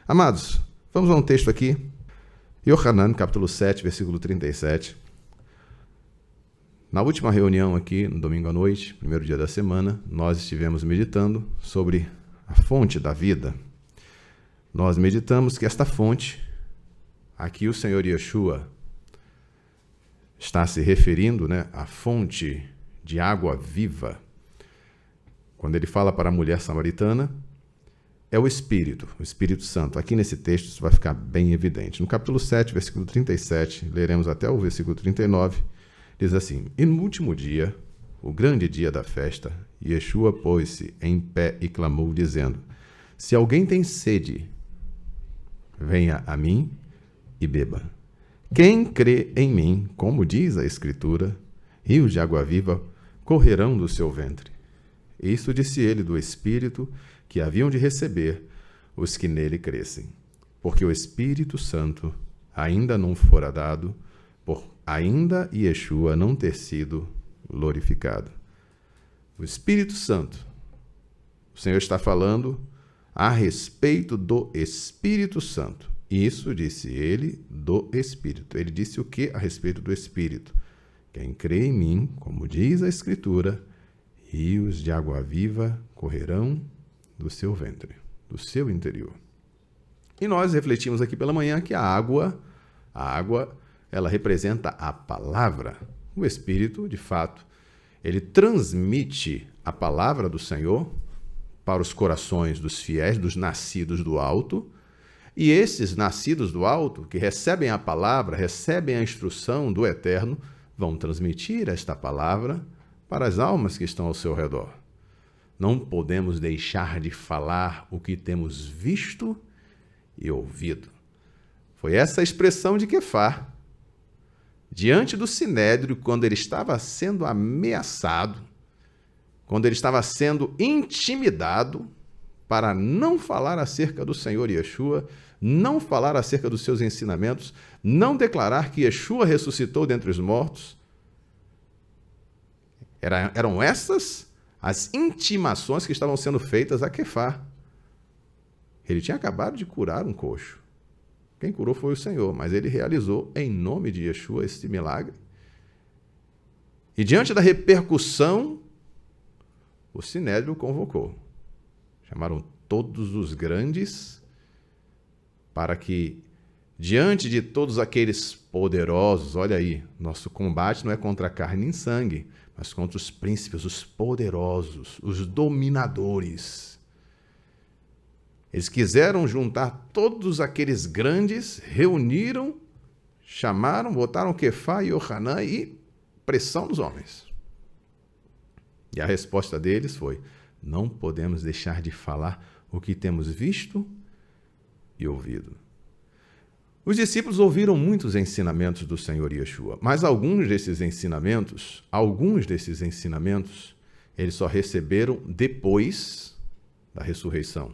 Amados, vamos a um texto aqui. Yohanan, capítulo 7, versículo 37. Na última reunião aqui, no domingo à noite, primeiro dia da semana, nós estivemos meditando sobre a fonte da vida. Nós meditamos que esta fonte, aqui o Senhor Yeshua está se referindo, à fonte de água viva. Quando ele fala para a mulher samaritana, é o Espírito Santo. Aqui nesse texto isso vai ficar bem evidente. No capítulo 7, versículo 37, leremos até o versículo 39, diz assim: E no último dia, o grande dia da festa, Yeshua pôs-se em pé e clamou, dizendo: Se alguém tem sede, venha a mim e beba. Quem crê em mim, como diz a Escritura, rios de água viva correrão do seu ventre. Isso disse ele do Espírito que haviam de receber os que nele crescem, porque o Espírito Santo ainda não fora dado, por ainda Yeshua não ter sido glorificado. O Espírito Santo, o Senhor está falando a respeito do Espírito Santo. Isso disse ele do Espírito. Ele disse o que a respeito do Espírito? Quem crê em mim, como diz a Escritura, rios de água viva correrão do seu ventre, do seu interior. E nós refletimos aqui pela manhã que a água, ela representa a palavra. O Espírito, de fato, ele transmite a palavra do Senhor para os corações dos fiéis, dos nascidos do alto, e esses nascidos do alto, que recebem a palavra, recebem a instrução do Eterno, vão transmitir esta palavra para as almas que estão ao seu redor. Não podemos deixar de falar o que temos visto e ouvido. Foi essa a expressão de Quefá, diante do Sinédrio, quando ele estava sendo ameaçado, quando ele estava sendo intimidado para não falar acerca do Senhor Yeshua, não falar acerca dos seus ensinamentos, não declarar que Yeshua ressuscitou dentre os mortos. Eram essas as intimações que estavam sendo feitas a Quefá. Ele tinha acabado de curar um coxo. Quem curou foi o Senhor, mas ele realizou em nome de Yeshua este milagre. E diante da repercussão, o Sinédrio convocou. Chamaram todos os grandes para que, diante de todos aqueles poderosos, olha aí, nosso combate não é contra a carne e sangue, mas contra os príncipes, os poderosos, os dominadores. Eles quiseram juntar todos aqueles grandes, reuniram, chamaram, botaram Quefá e Yohanan e pressão dos homens. E a resposta deles foi: não podemos deixar de falar o que temos visto e ouvido. Os discípulos ouviram muitos ensinamentos do Senhor Yeshua, mas alguns desses ensinamentos, eles só receberam depois da ressurreição.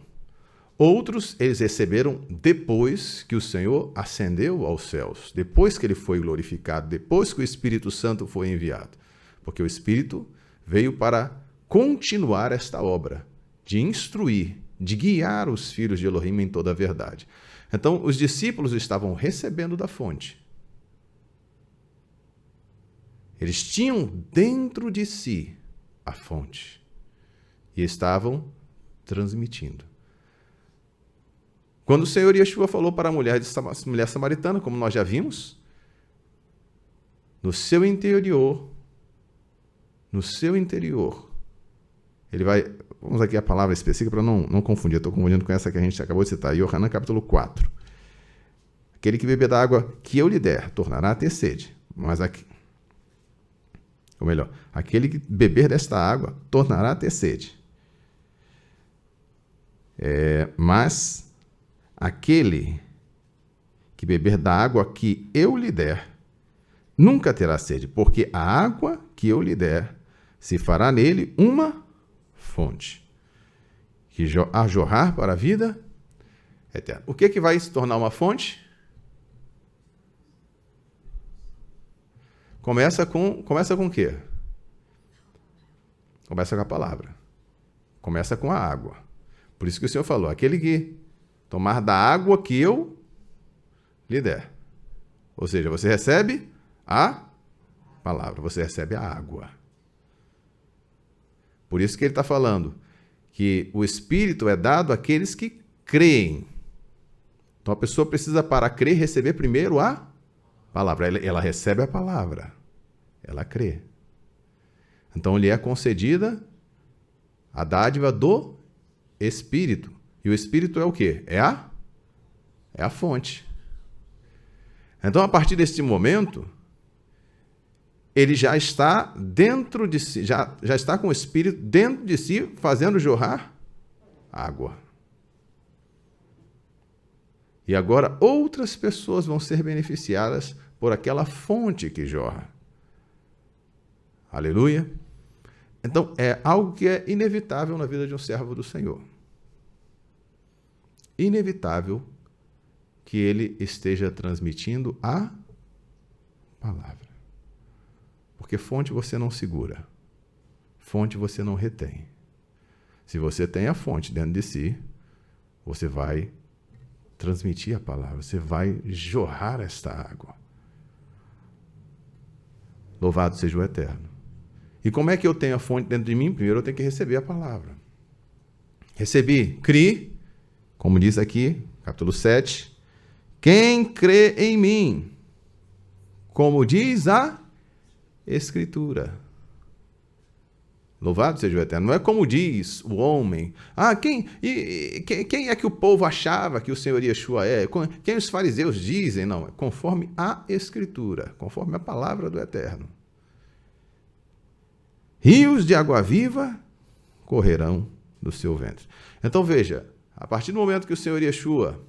Outros, eles receberam depois que o Senhor ascendeu aos céus, depois que ele foi glorificado, depois que o Espírito Santo foi enviado. Porque o Espírito veio para continuar esta obra, de instruir, de guiar os filhos de Elohim em toda a verdade. Então, os discípulos estavam recebendo da fonte. Eles tinham dentro de si a fonte e estavam transmitindo. Quando o Senhor Yeshua falou para a mulher samaritana, como nós já vimos, no seu interior, ele vai... Vamos aqui a palavra específica para não confundir. Estou confundindo com essa que a gente acabou de citar. Yohanan, capítulo 4. Aquele que beber da água que eu lhe der, tornará a ter sede. Aquele que beber desta água, tornará a ter sede. Mas aquele que beber da água que eu lhe der, nunca terá sede, porque a água que eu lhe der se fará nele uma fonte, que a jorrar para a vida eterna. O que vai se tornar uma fonte? Começa com o quê? Começa com a palavra. Começa com a água. Por isso que o Senhor falou, aquele que tomar da água que eu lhe der. Ou seja, você recebe a palavra, você recebe a água. Por isso que ele está falando que o Espírito é dado àqueles que creem. Então a pessoa precisa, para crer, receber primeiro a palavra. Ela recebe a palavra, ela crê. Então lhe é concedida a dádiva do Espírito. E o Espírito é o quê? É a fonte. Então, a partir deste momento, ele já está dentro de si, já está com o Espírito dentro de si, fazendo jorrar água. E agora outras pessoas vão ser beneficiadas por aquela fonte que jorra. Aleluia! Então, é algo que é inevitável na vida de um servo do Senhor. Inevitável que ele esteja transmitindo a palavra. Porque fonte você não segura. Fonte você não retém. Se você tem a fonte dentro de si, você vai transmitir a palavra, você vai jorrar esta água. Louvado seja o Eterno. E como é que eu tenho a fonte dentro de mim? Primeiro eu tenho que receber a palavra. Recebi, criei, como diz aqui, capítulo 7, quem crê em mim, como diz a Escritura. Louvado seja o Eterno. Não é como diz o homem. Quem é que o povo achava que o Senhor Yeshua é? Quem os fariseus dizem? Não, é conforme a Escritura, conforme a palavra do Eterno. Rios de água viva correrão do seu ventre. Então veja, a partir do momento que o Senhor Yeshua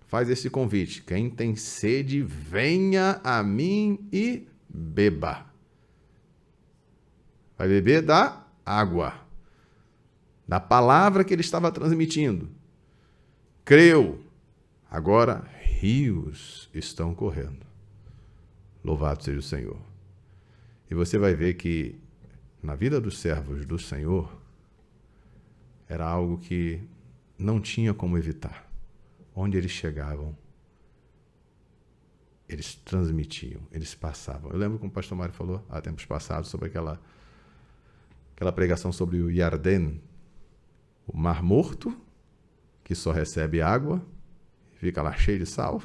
faz esse convite, quem tem sede, venha a mim e beba. Vai beber da água, da palavra que ele estava transmitindo. Creu. Agora, rios estão correndo. Louvado seja o Senhor. E você vai ver que na vida dos servos do Senhor era algo que não tinha como evitar. Onde eles chegavam, eles transmitiam, eles passavam. Eu lembro como o pastor Mário falou há tempos passados sobre aquela pregação sobre o Yarden, o Mar Morto, que só recebe água, fica lá cheio de sal,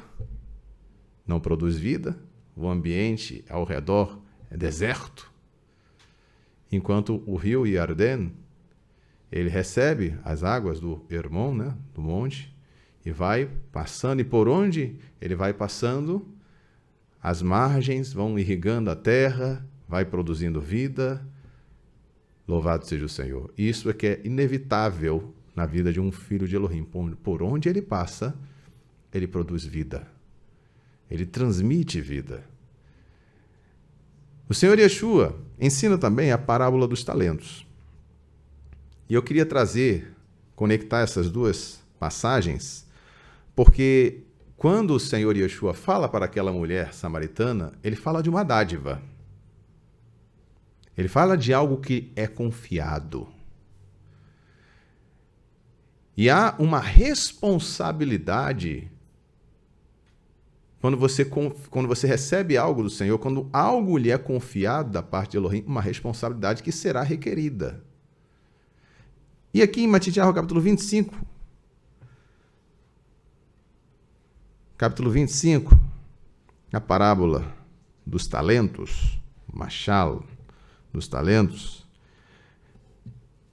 não produz vida, o ambiente ao redor é deserto, enquanto o rio Yarden, ele recebe as águas do Hermon, né, do monte, e vai passando, e por onde ele vai passando, as margens vão irrigando a terra, vai produzindo vida. Louvado seja o Senhor. Isso é que é inevitável na vida de um filho de Elohim. Por onde ele passa, ele produz vida. Ele transmite vida. O Senhor Yeshua ensina também a parábola dos talentos. E eu queria conectar essas duas passagens, porque quando o Senhor Yeshua fala para aquela mulher samaritana, ele fala de uma dádiva. Ele fala de algo que é confiado. E há uma responsabilidade quando você recebe algo do Senhor, quando algo lhe é confiado da parte de Elohim, uma responsabilidade que será requerida. E aqui em Matitiahu, capítulo 25, a parábola dos talentos, machal dos talentos,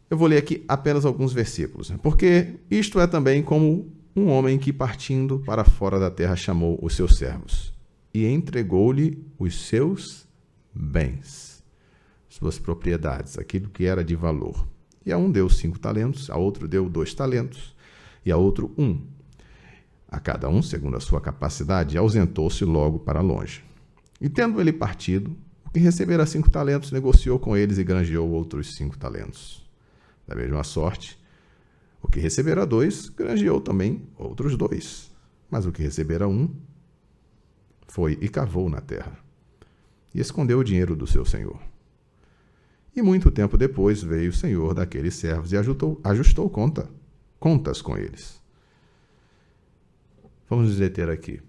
eu vou ler aqui apenas alguns versículos, porque isto é também como um homem que, partindo para fora da terra, chamou os seus servos e entregou-lhe os seus bens, suas propriedades, aquilo que era de valor. E a um deu 5 talentos, a outro deu 2 talentos, e a outro 1. A cada um, segundo a sua capacidade, ausentou-se logo para longe. E tendo ele partido, o que recebera 5 talentos, negociou com eles e granjeou outros 5 talentos. Da mesma sorte, o que recebera 2, granjeou também outros 2. Mas o que recebera 1, foi e cavou na terra, e escondeu o dinheiro do seu senhor. E muito tempo depois veio o senhor daqueles servos e ajustou contas com eles. Vamos nos deter aqui.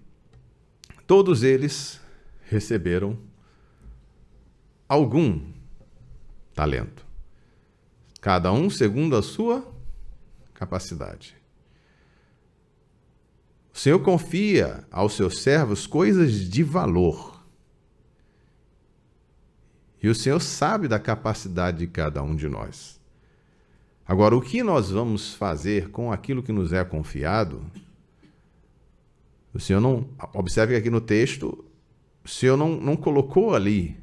Todos eles receberam algum talento, cada um segundo a sua capacidade. O Senhor confia aos seus servos coisas de valor. E o Senhor sabe da capacidade de cada um de nós. Agora, o que nós vamos fazer com aquilo que nos é confiado? O Senhor não... Observe que aqui no texto, o Senhor não colocou ali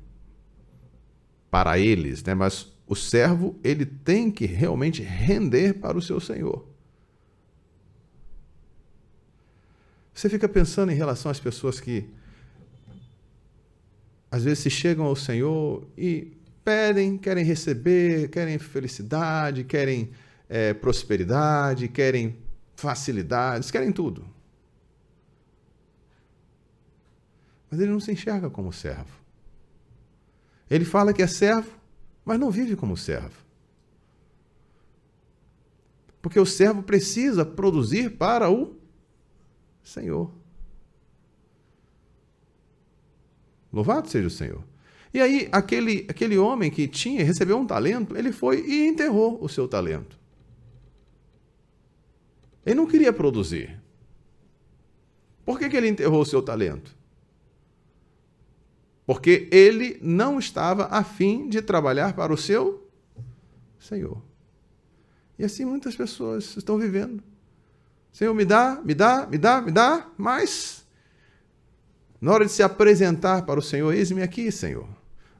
para eles, né? Mas o servo, ele tem que realmente render para o seu Senhor. Você fica pensando em relação às pessoas que às vezes se chegam ao Senhor e pedem, querem receber, querem felicidade, querem prosperidade, querem facilidades, querem tudo. Mas ele não se enxerga como servo. Ele fala que é servo, mas não vive como servo. Porque o servo precisa produzir para o Senhor. Louvado seja o Senhor. E aí, aquele homem que recebeu um talento, ele foi e enterrou o seu talento. Ele não queria produzir. Por que ele enterrou o seu talento? Porque ele não estava a fim de trabalhar para o seu Senhor. E assim muitas pessoas estão vivendo. Senhor, me dá, mas na hora de se apresentar para o Senhor, eis-me aqui, Senhor.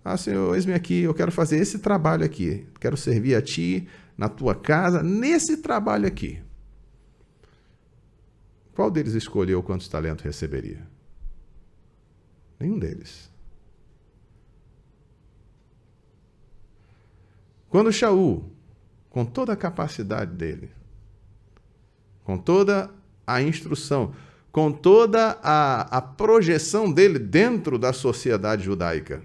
Ah, Senhor, eis-me aqui, eu quero fazer esse trabalho aqui. Quero servir a Ti, na Tua casa, nesse trabalho aqui. Qual deles escolheu quantos talentos receberia? Nenhum deles. Quando Shaul, com toda a capacidade dele, com toda a instrução, com toda a projeção dele dentro da sociedade judaica,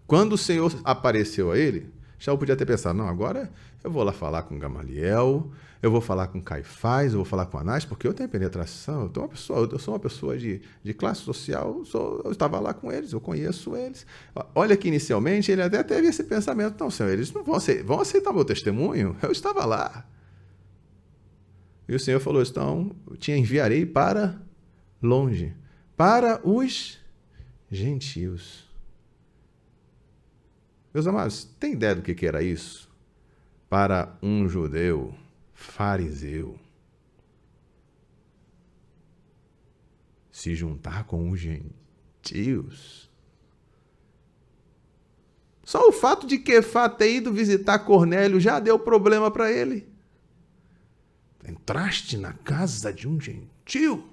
quando o Senhor apareceu a ele, Shaul podia ter pensado, não, agora eu vou lá falar com Gamaliel, eu vou falar com Caifás, eu vou falar com Anás, porque eu tenho penetração, eu sou uma pessoa de classe social, eu estava lá com eles, eu conheço eles. Olha que inicialmente ele até teve esse pensamento, não, Senhor, eles não vão aceitar meu testemunho, eu estava lá. E o Senhor falou, então, eu te enviarei para longe, para os gentios. Meus amados, tem ideia do que era isso? Para um judeu fariseu se juntar com os gentios. Só o fato de Quefá ter ido visitar Cornélio já deu problema para ele. Entraste na casa de um gentio.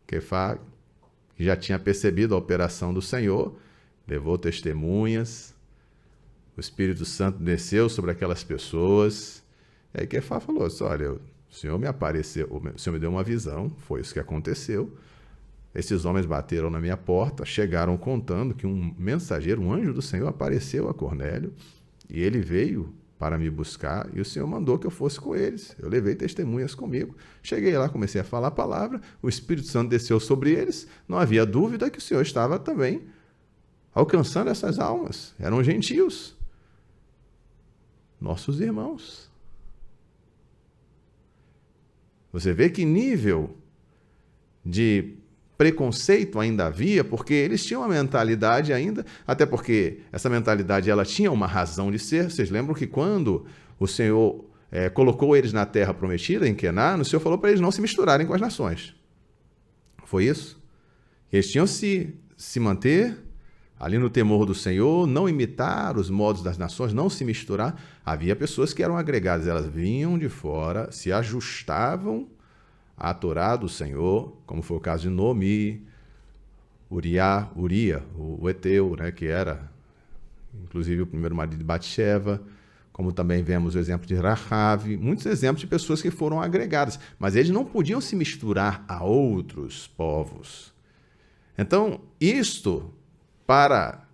Quefá, que já tinha percebido a operação do Senhor, levou testemunhas, o Espírito Santo desceu sobre aquelas pessoas, e aí Quefá falou assim, olha, o Senhor me apareceu, o Senhor me deu uma visão, foi isso que aconteceu, esses homens bateram na minha porta, chegaram contando que um mensageiro, um anjo do Senhor apareceu a Cornélio, e ele veio para me buscar, e o Senhor mandou que eu fosse com eles. Eu levei testemunhas comigo. Cheguei lá, comecei a falar a palavra, o Espírito Santo desceu sobre eles, não havia dúvida que o Senhor estava também alcançando essas almas. Eram gentios, nossos irmãos. Você vê que nível de preconceito ainda havia, porque eles tinham uma mentalidade ainda, até porque essa mentalidade ela tinha uma razão de ser. Vocês lembram que quando o Senhor colocou eles na terra prometida, em Quená, o Senhor falou para eles não se misturarem com as nações. Foi isso? Eles tinham se manter ali no temor do Senhor, não imitar os modos das nações, não se misturar. Havia pessoas que eram agregadas, elas vinham de fora, se ajustavam à Torá do Senhor, como foi o caso de Noemi, Uria, o Eteu, né, que era, inclusive, o primeiro marido de Batsheva, como também vemos o exemplo de Rahav, muitos exemplos de pessoas que foram agregadas, mas eles não podiam se misturar a outros povos. Então, isto, para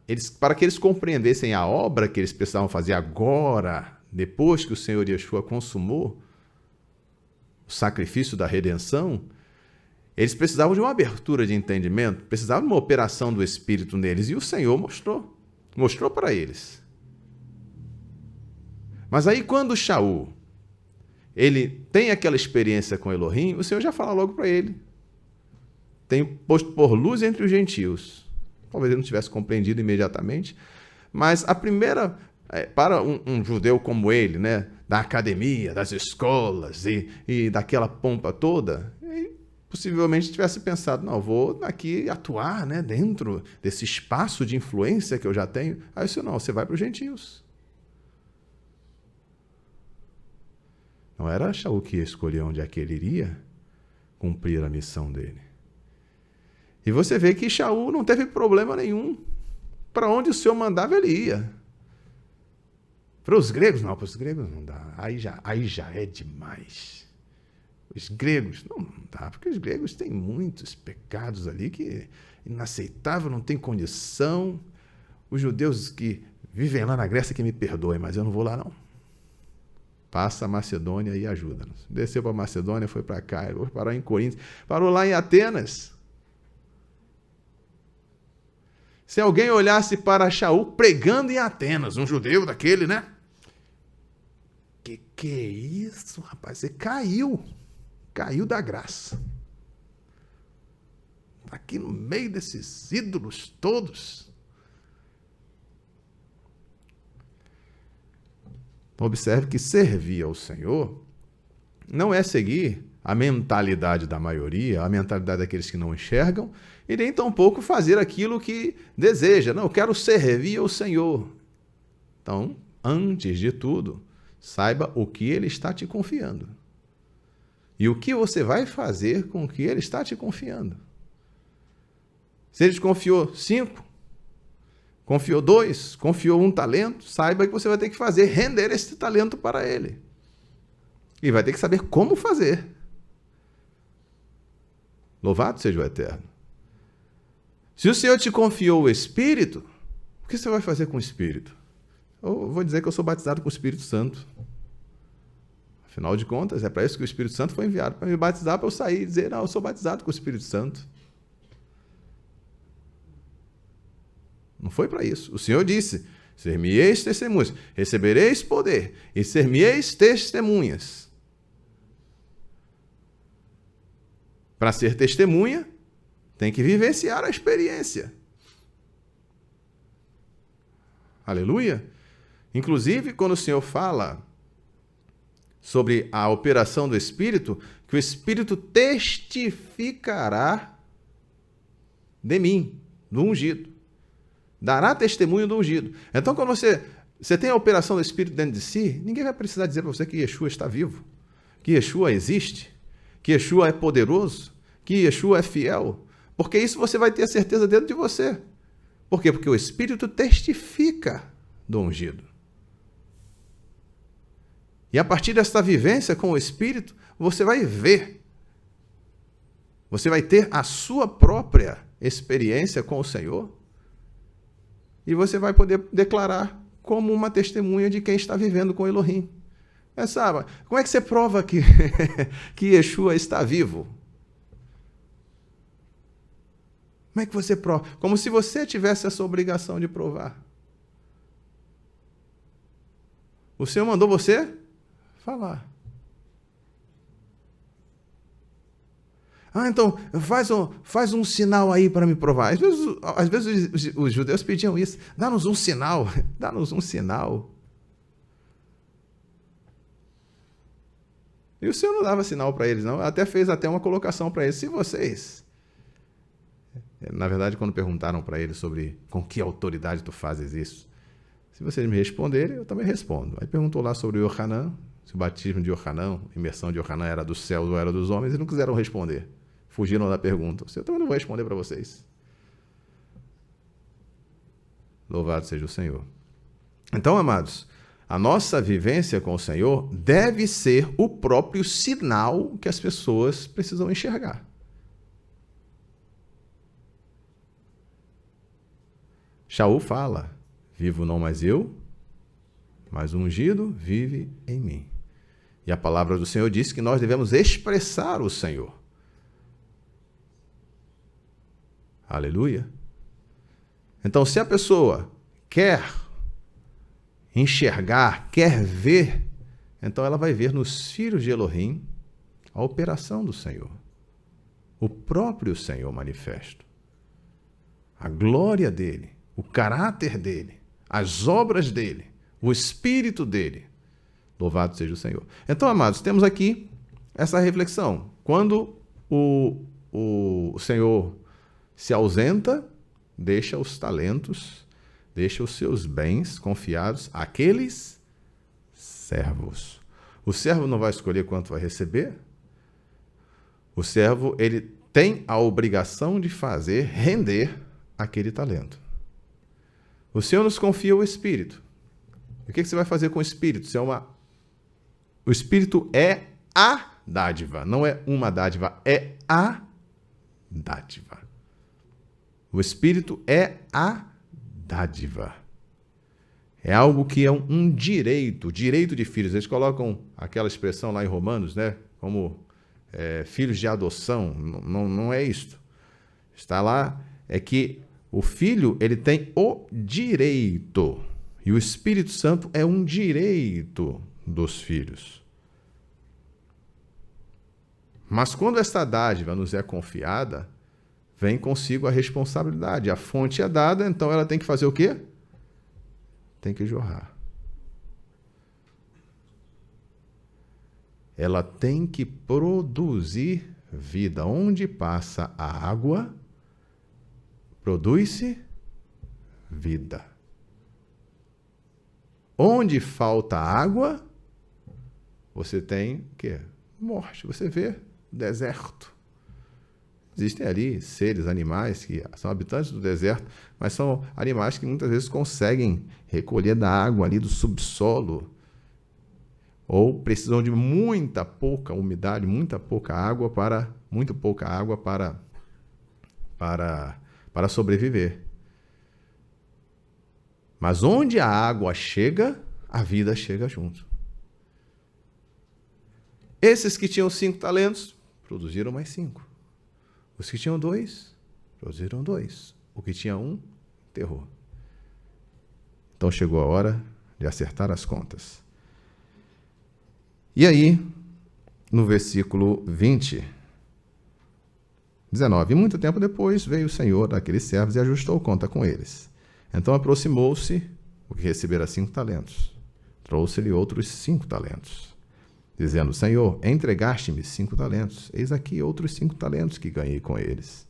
que eles compreendessem a obra que eles precisavam fazer agora, depois que o Senhor Yeshua consumou, o sacrifício da redenção, eles precisavam de uma abertura de entendimento, precisavam de uma operação do Espírito neles, e o Senhor mostrou para eles. Mas aí quando Shaul, ele tem aquela experiência com Elohim, o Senhor já fala logo para ele: tenho posto por luz entre os gentios. Talvez ele não tivesse compreendido imediatamente, mas a primeira, para um judeu como ele, né, da academia, das escolas e daquela pompa toda, ele possivelmente tivesse pensado: não, vou aqui atuar, né, dentro desse espaço de influência que eu já tenho. Aí o Senhor: não, você vai para os gentios. Não era Shaul que ia escolher onde é que ele iria cumprir a missão dele. E você vê que Shaul não teve problema nenhum. Para onde o Senhor mandava, ele ia. Para os gregos, não, para os gregos não dá. Aí já é demais. Os gregos, não dá, porque os gregos têm muitos pecados ali que é inaceitável, não tem condição. Os judeus que vivem lá na Grécia que me perdoem, mas eu não vou lá não. Passa a Macedônia e ajuda-nos. Desceu para a Macedônia, foi para cá, parou em Coríntios, parou lá em Atenas. Se alguém olhasse para Shaul pregando em Atenas, um judeu daquele, né? Que é isso, rapaz? Você caiu da graça. Aqui no meio desses ídolos todos. Observe que servir ao Senhor não é seguir a mentalidade da maioria, a mentalidade daqueles que não enxergam, e nem tampouco fazer aquilo que deseja. Não, eu quero servir ao Senhor. Então, antes de tudo, saiba o que Ele está te confiando. E o que você vai fazer com o que Ele está te confiando. Se Ele te confiou 5, confiou 2, confiou 1 talento, saiba que você vai ter que fazer render esse talento para Ele. E vai ter que saber como fazer. Louvado seja o Eterno. Se o Senhor te confiou o Espírito, o que você vai fazer com o Espírito? Eu vou dizer que eu sou batizado com o Espírito Santo. Afinal de contas, é para isso que o Espírito Santo foi enviado, para me batizar, para eu sair e dizer: não, eu sou batizado com o Espírito Santo. Não foi para isso. O Senhor disse: ser-me-eis testemunhas, recebereis poder e ser-me-eis testemunhas. Para ser testemunha, tem que vivenciar a experiência. Aleluia! Inclusive, quando o Senhor fala sobre a operação do Espírito, que o Espírito testificará de mim, do ungido. Dará testemunho do ungido. Então, quando você tem a operação do Espírito dentro de si, ninguém vai precisar dizer para você que Yeshua está vivo, que Yeshua existe, que Yeshua é poderoso, que Yeshua é fiel, porque isso você vai ter a certeza dentro de você. Por quê? Porque o Espírito testifica do ungido. E a partir desta vivência com o Espírito, você vai ver, você vai ter a sua própria experiência com o Senhor, e você vai poder declarar como uma testemunha de quem está vivendo com Elohim. Mas sabe, como é que você prova que Yeshua está vivo? Como é que você prova? Como se você tivesse essa obrigação de provar. O Senhor mandou você falar. Ah, então faz um sinal aí para me provar. Às vezes os judeus pediam isso. Dá-nos um sinal. Dá-nos um sinal. E o Senhor não dava sinal para eles, não. Até fez uma colocação para eles. Se vocês... Na verdade, quando perguntaram para ele sobre com que autoridade tu fazes isso, se vocês me responderem, eu também respondo. Aí perguntou lá sobre o Yohanan, se o batismo de Yohanan, a imersão de Yohanan era dos céus ou era dos homens, e não quiseram responder. Fugiram da pergunta. Eu também não vou responder para vocês. Louvado seja o Senhor. Então, amados, a nossa vivência com o Senhor deve ser o próprio sinal que as pessoas precisam enxergar. Shaul fala: vivo não mais eu, mas o ungido vive em mim. E a palavra do Senhor diz que nós devemos expressar o Senhor. Aleluia. Então, se a pessoa quer enxergar, quer ver, então ela vai ver nos filhos de Elohim a operação do Senhor. O próprio Senhor manifesto. A glória dele, o caráter dele, as obras dele, o Espírito dele. Louvado seja o Senhor. Então, amados, temos aqui essa reflexão. Quando o Senhor se ausenta, deixa os talentos, deixa os seus bens confiados àqueles servos. O servo não vai escolher quanto vai receber. O servo, ele tem a obrigação de fazer render aquele talento. O Senhor nos confia o Espírito. O que você vai fazer com o Espírito? O Espírito é a dádiva, não é uma dádiva, é a dádiva. O Espírito é a dádiva. É algo que é um direito de filhos. Eles colocam aquela expressão lá em Romanos, né? Como filhos de adoção. Não é isto. Está lá, é que o filho, ele tem o direito. E o Espírito Santo é um direito dos filhos. Mas quando esta dádiva nos é confiada, vem consigo a responsabilidade. A fonte é dada, então ela tem que fazer o quê? Tem que jorrar. Ela tem que produzir vida. Onde passa a água, produz-se vida. Onde falta água, você tem o quê? Morte. Você vê deserto. Existem ali seres, animais que são habitantes do deserto, mas são animais que muitas vezes conseguem recolher da água ali do subsolo, ou precisam de muita pouca umidade, muito pouca água para sobreviver. Mas onde a água chega, a vida chega junto. Esses que tinham 5 talentos, produziram mais 5. Os que tinham 2, produziram 2. O que tinha 1, enterrou. Então chegou a hora de acertar as contas. E aí, no versículo 20, 19, e muito tempo depois veio o Senhor daqueles servos e ajustou conta com eles. Então aproximou-se o que recebera 5 talentos. Trouxe-lhe outros 5 talentos. Dizendo, Senhor, entregaste-me 5 talentos. Eis aqui outros 5 talentos que ganhei com eles.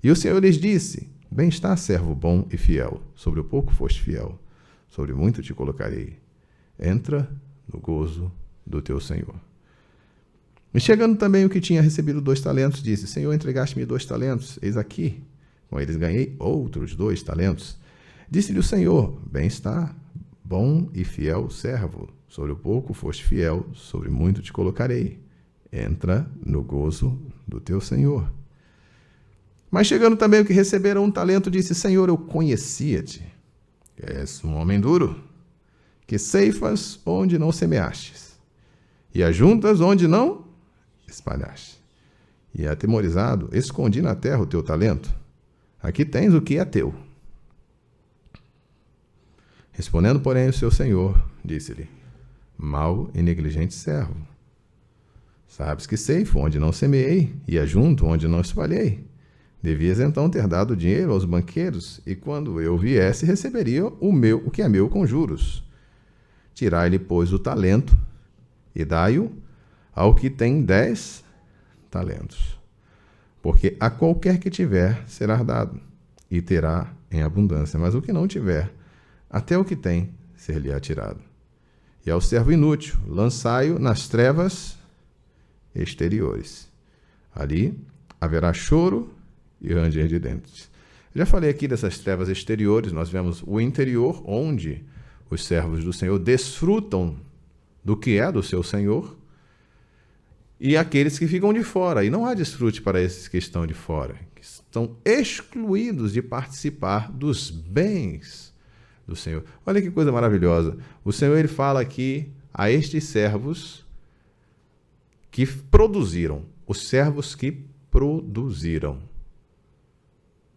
E o Senhor lhes disse, bem está, servo bom e fiel. Sobre o pouco foste fiel. Sobre muito te colocarei. Entra no gozo do teu Senhor. E chegando também o que tinha recebido 2 talentos, disse, Senhor, entregaste-me 2 talentos. Eis aqui. Com eles ganhei outros 2 talentos. Disse-lhe o Senhor, bem está, bom e fiel servo. Sobre o pouco foste fiel, sobre muito te colocarei. Entra no gozo do teu Senhor. Mas chegando também o que receberam 1 talento, disse, Senhor, eu conhecia-te. És um homem duro, que ceifas onde não semeastes, e ajuntas onde não espalhaste. E atemorizado, escondi na terra o teu talento. Aqui tens o que é teu. Respondendo, porém, o seu senhor, disse-lhe, mau e negligente servo. Sabes que ceifo onde não semeei, e ajunto onde não espalhei. Devias então ter dado dinheiro aos banqueiros, e quando eu viesse, receberia o que é meu com juros. Tirai-lhe, pois, o talento, e dai-o ao que tem 10 talentos. Porque a qualquer que tiver, será dado, e terá em abundância. Mas o que não tiver, até o que tem, ser-lhe-á tirado. E ao servo inútil, lançai-o nas trevas exteriores. Ali haverá choro e ranger de dentes. Já falei aqui dessas trevas exteriores, nós vemos o interior, onde os servos do Senhor desfrutam do que é do seu Senhor, e aqueles que ficam de fora. E não há desfrute para esses que estão de fora, que estão excluídos de participar dos bens do Senhor. Olha que coisa maravilhosa. O Senhor, ele fala aqui a estes servos que produziram, os servos que produziram.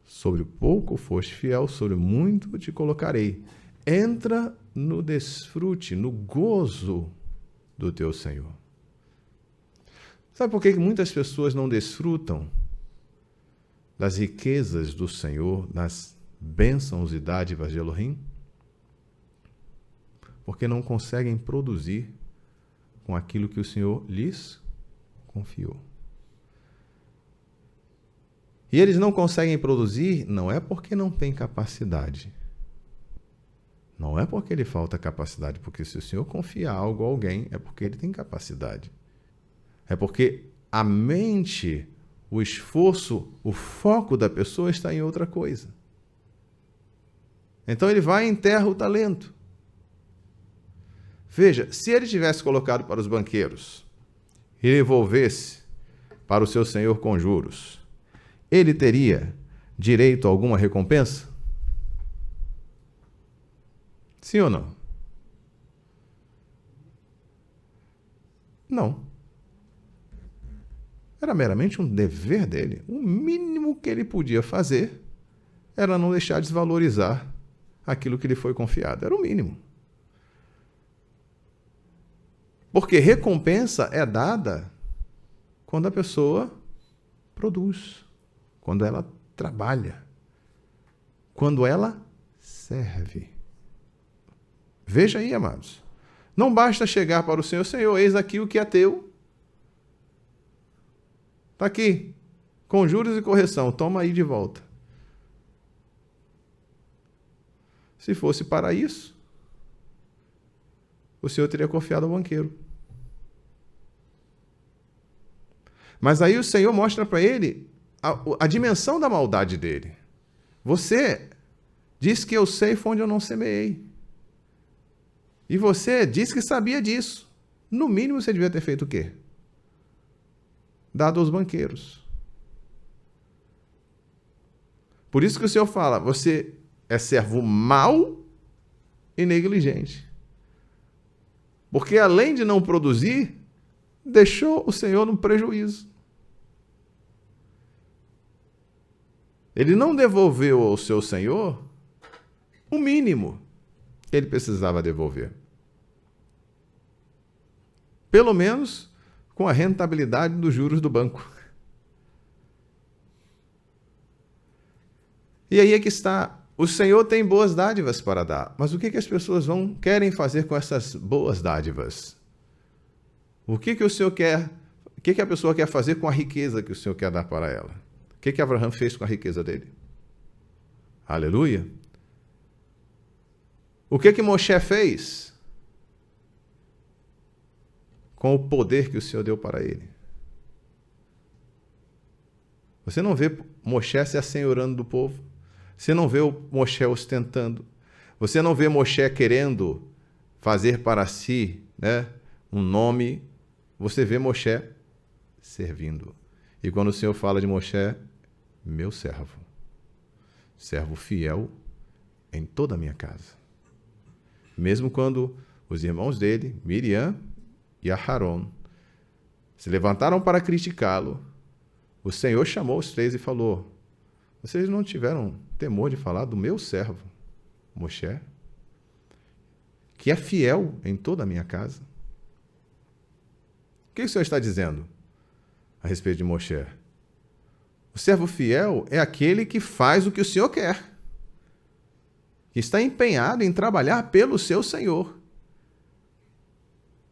Sobre o pouco foste fiel, sobre o muito te colocarei. Entra no desfrute, no gozo do teu Senhor. Sabe por que muitas pessoas não desfrutam das riquezas do Senhor, das bênçãos e dádivas de Elohim? Porque não conseguem produzir com aquilo que o Senhor lhes confiou. E eles não conseguem produzir, não é porque não têm capacidade. Não é porque lhe falta capacidade, porque se o Senhor confia algo a alguém, é porque ele tem capacidade. É porque a mente, o esforço, o foco da pessoa está em outra coisa. Então ele vai e enterra o talento. Veja, se ele tivesse colocado para os banqueiros e devolvesse para o seu senhor com juros, ele teria direito a alguma recompensa? Sim ou não? Não. Era meramente um dever dele. O mínimo que ele podia fazer era não deixar desvalorizar aquilo que lhe foi confiado. Era o mínimo. Porque recompensa é dada quando a pessoa produz, quando ela trabalha, quando ela serve. Veja aí, amados. Não basta chegar para o Senhor, Senhor, eis aqui o que é teu. Está aqui, com juros e correção, toma aí de volta. Se fosse para isso, o Senhor teria confiado ao banqueiro. Mas aí o Senhor mostra para ele a dimensão da maldade dele. Você diz que eu sei onde eu não semeei. E você diz que sabia disso. No mínimo você devia ter feito o quê? Dado aos banqueiros. Por isso que o Senhor fala, você é servo mau e negligente. Porque além de não produzir, deixou o Senhor no prejuízo. Ele não devolveu ao seu Senhor o mínimo que ele precisava devolver. Pelo menos com a rentabilidade dos juros do banco. E aí é que está. O Senhor tem boas dádivas para dar, mas o que as pessoas querem fazer com essas boas dádivas? O que o Senhor quer? O que a pessoa quer fazer com a riqueza que o Senhor quer dar para ela? O que Abraão fez com a riqueza dele? Aleluia! O que Moshe fez com o poder que o Senhor deu para ele? Você não vê Moshe se assenhorando do povo. Você não vê o Moshe ostentando. Você não vê Moshe querendo fazer para si, um nome. Você vê Moshe servindo. E quando o Senhor fala de Moshe, meu servo, servo fiel em toda a minha casa. Mesmo quando os irmãos dele, Miriam e Aharon, se levantaram para criticá-lo, o Senhor chamou os três e falou: vocês não tiveram temor de falar do meu servo, Moshe, que é fiel em toda a minha casa? O que o Senhor está dizendo a respeito de Moshe? O servo fiel é aquele que faz o que o Senhor quer, que está empenhado em trabalhar pelo seu Senhor.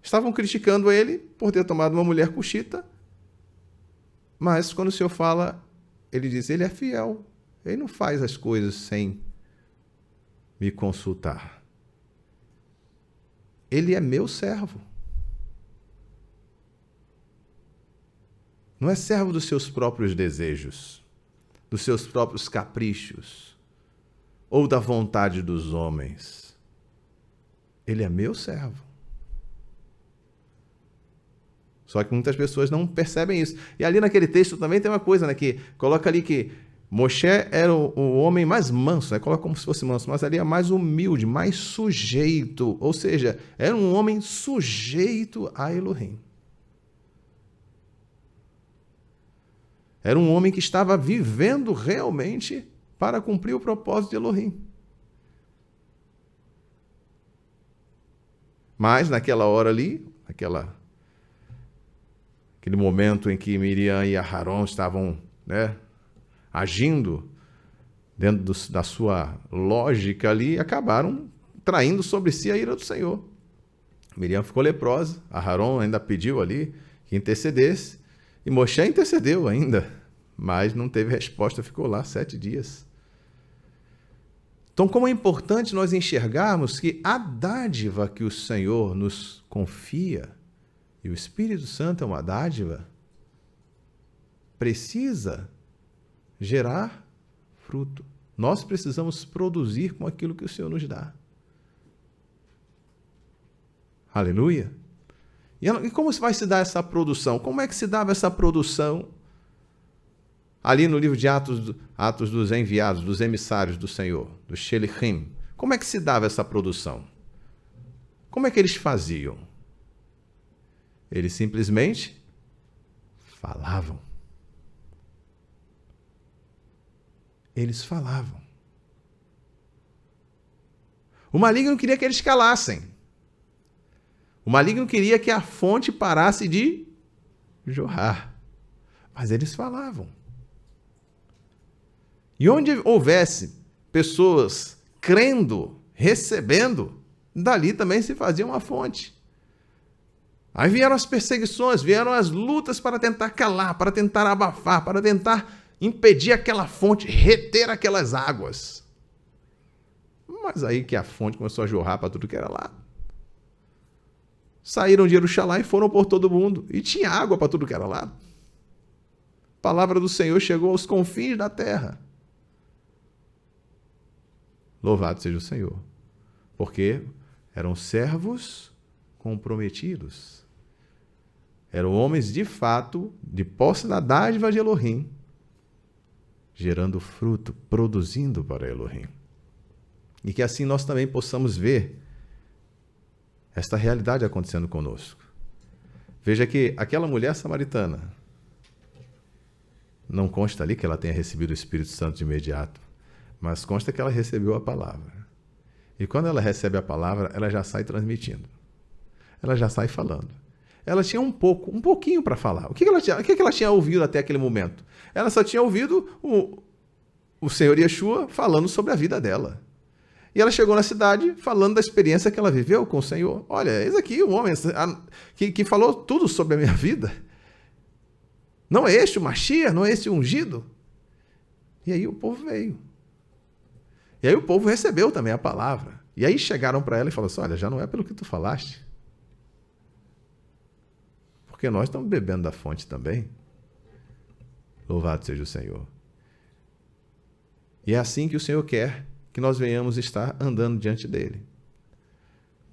Estavam criticando ele por ter tomado uma mulher cuxita, mas quando o Senhor fala, ele diz, ele é fiel, ele não faz as coisas sem me consultar. Ele é meu servo. Não é servo dos seus próprios desejos, dos seus próprios caprichos, ou da vontade dos homens. Ele é meu servo. Só que muitas pessoas não percebem isso. E ali naquele texto também tem uma coisa, que coloca ali que Moshe era o homem mais manso, coloca como se fosse manso, mas ali é mais humilde, mais sujeito. Ou seja, era um homem sujeito a Elohim. Era um homem que estava vivendo realmente para cumprir o propósito de Elohim. Mas naquela hora ali, aquele momento em que Miriam e Aharon estavam, agindo dentro da sua lógica ali, acabaram traindo sobre si a ira do Senhor. Miriam ficou leprosa, Aharon ainda pediu ali que intercedesse, e Moshe intercedeu ainda, mas não teve resposta, ficou lá 7 dias. Então, como é importante nós enxergarmos que a dádiva que o Senhor nos confia, e o Espírito Santo é uma dádiva, precisa gerar fruto. Nós precisamos produzir com aquilo que o Senhor nos dá. Aleluia! E como vai se dar essa produção? Como é que se dava essa produção ali no livro de Atos dos Enviados, dos emissários do Senhor, dos Shelichim? Como é que se dava essa produção? Como é que eles faziam? Eles simplesmente falavam. Eles falavam. O maligno queria que eles calassem. O maligno queria que a fonte parasse de jorrar. Mas eles falavam. E onde houvesse pessoas crendo, recebendo, dali também se fazia uma fonte. Aí vieram as perseguições, vieram as lutas para tentar calar, para tentar abafar, para tentar impedir aquela fonte, reter aquelas águas. Mas aí que a fonte começou a jorrar para tudo que era lado. Saíram de Jerusalém e foram por todo mundo. E tinha água para tudo que era lado. A palavra do Senhor chegou aos confins da terra. Louvado seja o Senhor. Porque eram servos comprometidos. Eram homens de fato, de posse da dádiva de Elohim, gerando fruto, produzindo para Elohim. E que assim nós também possamos ver esta realidade acontecendo conosco. Veja que aquela mulher samaritana, não consta ali que ela tenha recebido o Espírito Santo de imediato, mas consta que ela recebeu a palavra. E quando ela recebe a palavra, ela já sai transmitindo. Ela já sai falando. Ela tinha um pouquinho para falar. O que ela tinha ouvido até aquele momento? Ela só tinha ouvido o Senhor Yeshua falando sobre a vida dela. E ela chegou na cidade falando da experiência que ela viveu com o Senhor. Olha, eis aqui um homem que falou tudo sobre a minha vida. Não é este o Mashiach? Não é este o ungido? E aí o povo veio. E aí o povo recebeu também a palavra. E aí chegaram para ela e falaram assim, olha, já não é pelo que tu falaste. Porque nós estamos bebendo da fonte também. Louvado seja o Senhor. E é assim que o Senhor quer que nós venhamos estar andando diante dele.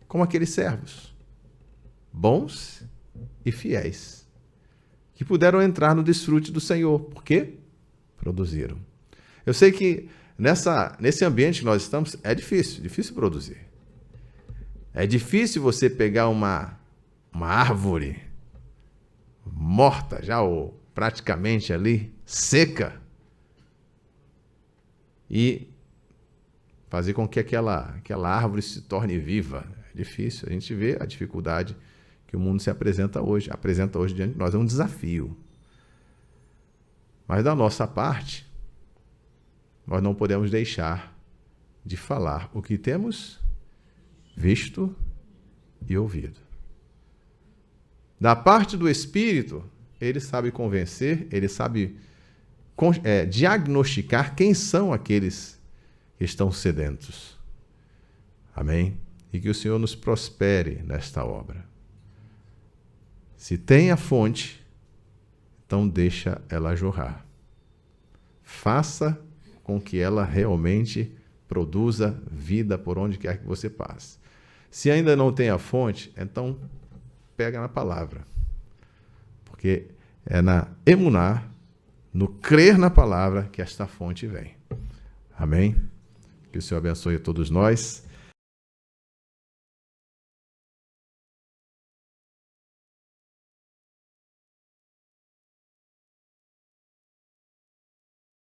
Como aqueles servos, bons e fiéis, que puderam entrar no desfrute do Senhor. Por quê? Produziram. Eu sei que nesse ambiente que nós estamos, é difícil produzir. É difícil você pegar uma árvore morta já, ou praticamente ali, seca, e fazer com que aquela árvore se torne viva. É difícil. A gente vê a dificuldade que o mundo apresenta hoje diante de nós. É um desafio. Mas da nossa parte, nós não podemos deixar de falar o que temos visto e ouvido. Da parte do Espírito, ele sabe convencer, ele sabe diagnosticar quem são aqueles que estão sedentos. Amém? E que o Senhor nos prospere nesta obra. Se tem a fonte, então deixa ela jorrar. Faça com que ela realmente produza vida por onde quer que você passe. Se ainda não tem a fonte, então pega na palavra. Porque é na emuná, no crer na palavra, que esta fonte vem. Amém? Que o Senhor abençoe a todos nós.